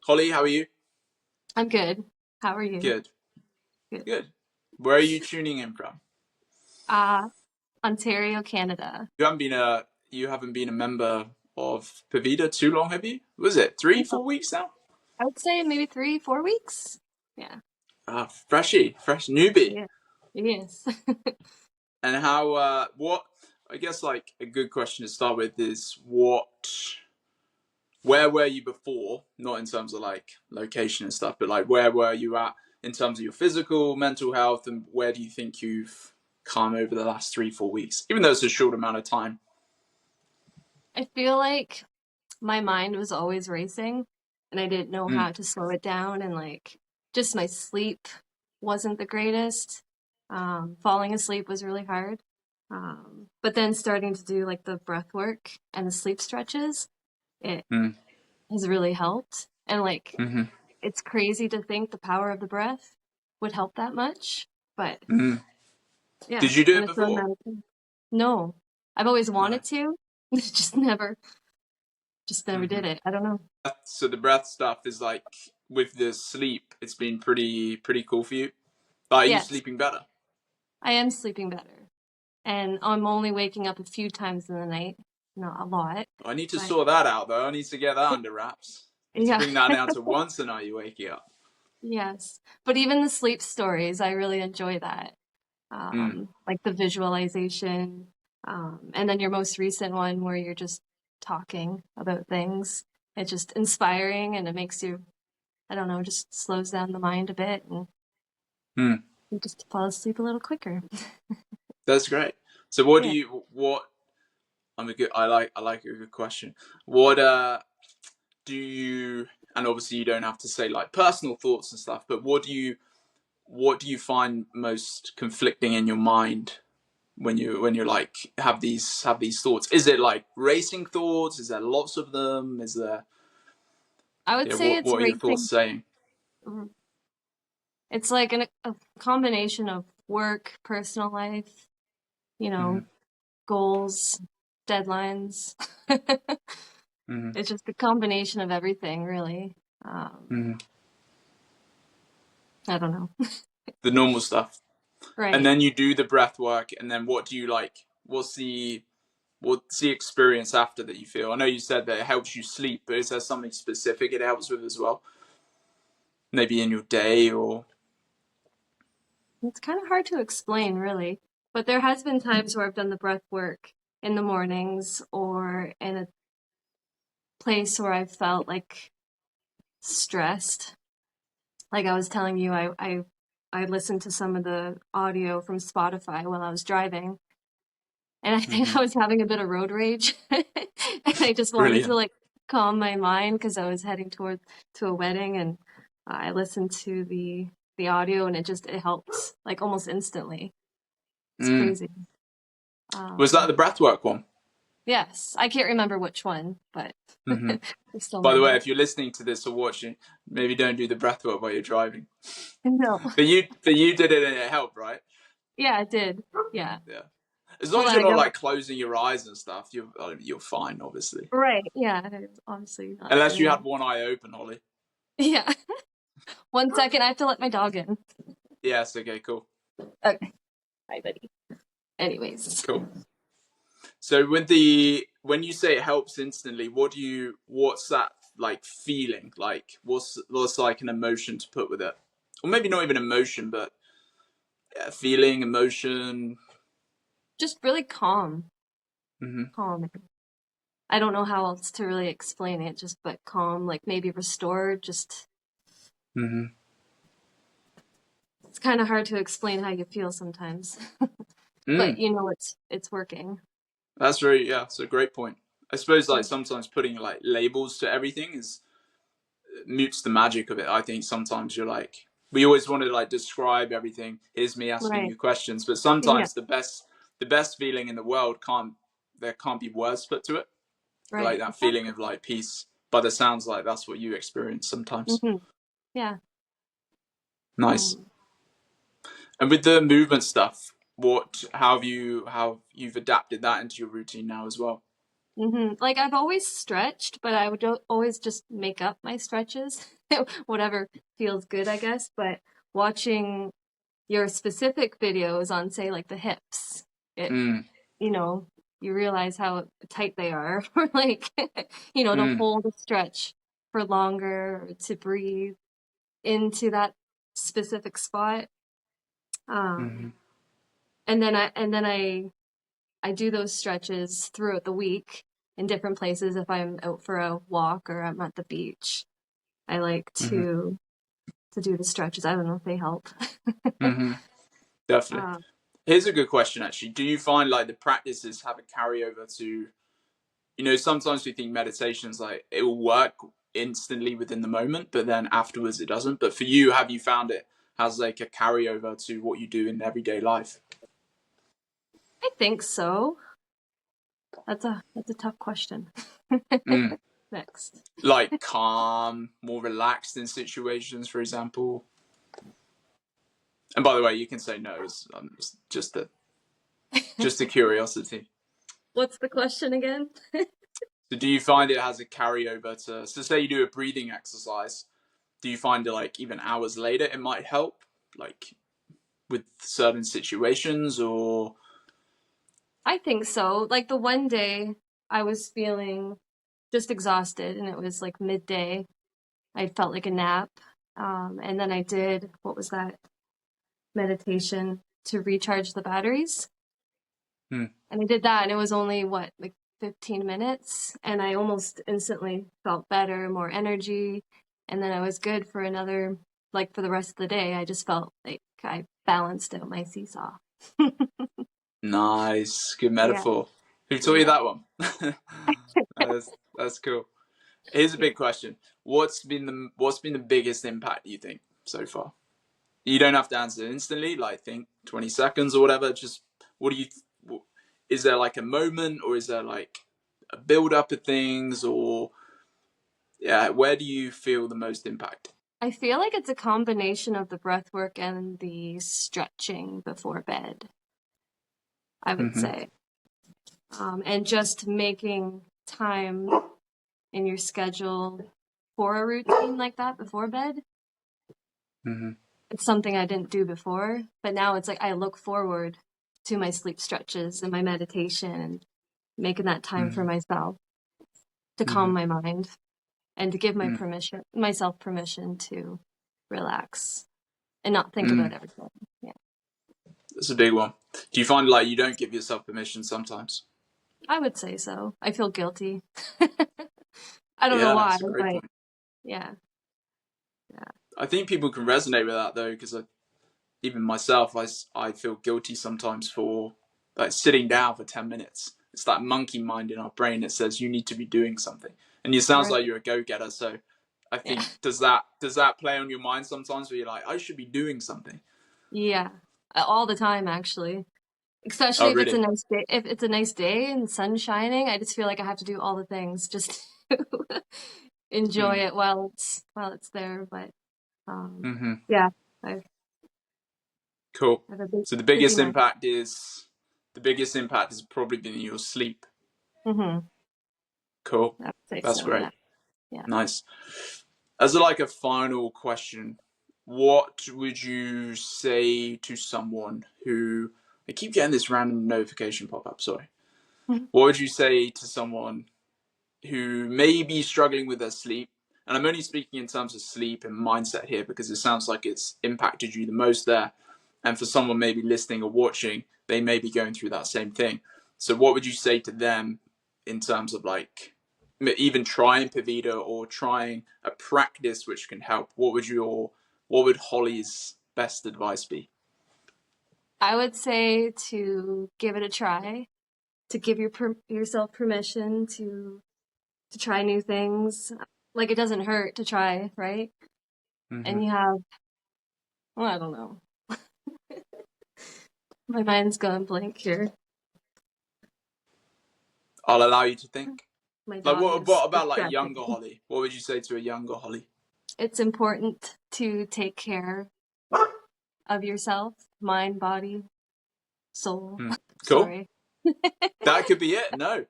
Holly, how are you? I'm good. How are you? Good, Good. good. Where are you tuning in from? Uh, Ontario, Canada. You haven't been a member of Purvida too long, have you? Was it three, No, 4 weeks now? I would say maybe 3, 4 weeks. Yeah. Fresh newbie. Yeah. Yes. And how? What? I guess like a good question to start with is what? Where were you before? Not in terms of like location and stuff, but like where were you at in terms of your physical, mental health, and where do you think you've come over the last 3, 4 weeks? Even though it's a short amount of time. I feel like my mind was always racing and I didn't know Mm, how to slow it down and just my sleep wasn't the greatest. Falling asleep was really hard. But then starting to do like the breath work and the sleep stretches, it mm, has really helped. And mm-hmm, it's crazy to think the power of the breath would help that much, but mm. yeah, Did you do and it it's so before? medicine. No, I've always No. wanted to, just never Hmm. did it. I don't know. So the breath stuff is like with the sleep, it's been pretty cool for you. Are you Yes, sleeping better? I am sleeping better, and I'm only waking up a few times in the night, not a lot, I need to but sort that out though. I need to get that under wraps. Need to yeah, bring that down to once a night you waking up. yes. But even the sleep stories, I really enjoy that. Mm, Like the visualization, and then your most recent one where you're just talking about things. It's just inspiring and it makes you, I don't know, just slows down the mind a bit and mm. you just fall asleep a little quicker. That's great. So what do Yeah. you what I like a good question. What do you, and obviously you don't have to say like personal thoughts and stuff, but what do you find most conflicting in your mind when you're like have these thoughts? Is it like racing thoughts? Is there lots of them? Is there, I would yeah, say what it's what are your thoughts racing. saying? It's like a combination of work, personal life, you Mm-hmm. know, goals, deadlines. Mm-hmm. It's just a combination of everything, really. Um, Mm-hmm. I don't know. The normal stuff. And Right. then you do the breath work, and then what do you like? What's the experience after that you feel? I know you said that it helps you sleep, but is there something specific it helps with as well? Maybe in your day or. It's kind of hard to explain, really. But there has been times where I've done the breath work in the mornings or in a place where I felt like stressed. Like I was telling you, I listened to some of the audio from Spotify while I was driving, and I think Mm-hmm. I was having a bit of road rage, and I just wanted to Brilliant. like calm my mind because I was heading toward to a wedding, and I listened to the audio, and it helped like almost instantly. It's Mm. crazy. Was that Um, the breathwork one? yes, I can't remember which one, but Mm-hmm. there's so By the way, many. if you're listening to this or watching, maybe don't do the breathwork while you're driving. No, But you did it and it helped, right? yeah, it did. Yeah, Yeah. As to long as let you're it not go. like closing your eyes and stuff, you're fine, obviously. Right. Yeah, there's obviously not Unless doing you that. had one eye open, Holly. Yeah. 1 second, I have to let my dog in. Yes. Okay. Cool. Okay. Hi, buddy. Anyways. Cool. So when you say it helps instantly, what's that like feeling? Like what's like an emotion to put with it? Or maybe not even emotion, but yeah, feeling, emotion. Just really calm. Hmm. Calm. I don't know how else to really explain it, just but calm, like maybe restored, just Hmm. it's kind of hard to explain how you feel sometimes. But Mm. you know it's working. That's very, yeah, it's a great point. I suppose like Yeah. sometimes putting like labels to everything is mutes the magic of it. I think sometimes you're like, we always want to like describe everything. Here's me asking Right. you questions, but Yeah. sometimes the best feeling in the world can't be words put to it. Like Right. that feeling Exactly. of like peace. But it sounds like that's what you experience sometimes. Yeah. Nice. Um, And with the movement stuff, how you've adapted that into your routine now as well? Like I've always stretched, but I would always just make up my stretches, whatever feels good, I guess. But watching your specific videos on, say, like the hips, it, Mm, you know, you realize how tight they are, or like, to mm, hold a stretch for longer, to breathe into that specific spot. mm, Um, and then I do those stretches throughout the week in different places. If I'm out for a walk or I'm at the beach, I like mm, to do the stretches. I don't know if they help. mm. Definitely. Um, Here's a good question, actually. Do you find like the practices have a carryover to, sometimes we think meditation's like it will work instantly within the moment, but then afterwards it doesn't. But for you, have you found it has like a carryover to what you do in everyday life? I think so. That's a tough question. Mm. Next. Like calm, more relaxed in situations, for example. And by the way, you can say no. It's just a curiosity. What's the question again? So, do you find it has a carryover to? So, say you do a breathing exercise. Do you find it like even hours later it might help, like with certain situations, or? I think so. Like the one day I was feeling just exhausted and it was like midday. I felt like a nap. And then I did, what was that? Meditation to recharge the batteries. Hmm. And I did that and it was only what, like 15 minutes. And I almost instantly felt better, more energy. And then I was good for another, like for the rest of the day. I just felt like I balanced out my seesaw. Nice, good Yeah, metaphor. Who taught you yeah, that one? that's cool. Here's a yeah. big question: what's been the biggest impact you think so far? You don't have to answer instantly, like think 20 seconds or whatever. Just what do you? Is there like a moment, or is there like a build up of things, or yeah, where do you feel the most impact? I feel like it's a combination of the breath work and the stretching before bed, I would Mm-hmm. say. And just making time in your schedule for a routine like that before bed. Mm-hmm. It's something I didn't do before, but now it's like I look forward to my sleep stretches and my meditation and making that time for Mm-hmm. myself to Mm-hmm. calm my mind and to give Mm. myself permission to relax and not think Mm. about everything. Yeah. That's a big one. Do you find like you don't give yourself permission sometimes? I would say so. I feel guilty. I don't know Yeah, why, that's a great but point. yeah, yeah, I think people can resonate with that though, because even myself, I feel guilty sometimes for like sitting down for 10 minutes. It's that monkey mind in our brain that says you need to be doing something, and it sounds right. like you're a go getter. So I Yeah, think does that play on your mind sometimes, where you're like, I should be doing something. yeah, all the time actually. Oh, Especially if it's a really? nice day. If it's a nice day and the sun's shining, I just feel like I have to do all the things just to enjoy Mm. it while it's there. But Mm-hmm. yeah, I Cool. have a So the busy biggest mind. impact is the biggest impact has probably been your sleep. Mm-hmm. Cool. I would say That's so. Yeah, great. yeah. Nice. As like a final question, what would you say to someone who I keep getting this random notification pop up, sorry. What would you say to someone who may be struggling with their sleep? And I'm only speaking in terms of sleep and mindset here because it sounds like it's impacted you the most there. And for someone maybe listening or watching, they may be going through that same thing. So what would you say to them in terms of like even trying Purvida or trying a practice which can help? What would Holly's best advice be? I would say to give it a try, to give yourself permission to try new things. Like it doesn't hurt to try, right? Mm-hmm. And you have, well, I don't know. My mind's going blank here. I'll allow you to think. My Like dog what is about like distracting younger me. Holly? What would you say to a younger Holly? It's important to take care of yourself, mind, body, soul. Hmm. Cool. Sorry. That could be it. No,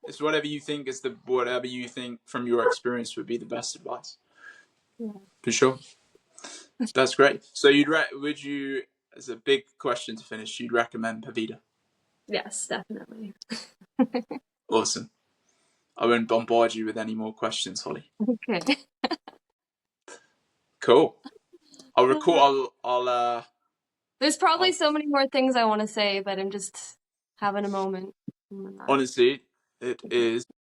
It's whatever you think is whatever you think from your experience would be the best advice. Yeah. For sure. That's great. So would you, as a big question to finish, you'd recommend Purvida? Yes, definitely. Awesome. I won't bombard you with any more questions, Holly. Okay. Cool. I'll record. I'll There's probably I'll so many more things I want to say, but I'm just having a moment. honestly, it is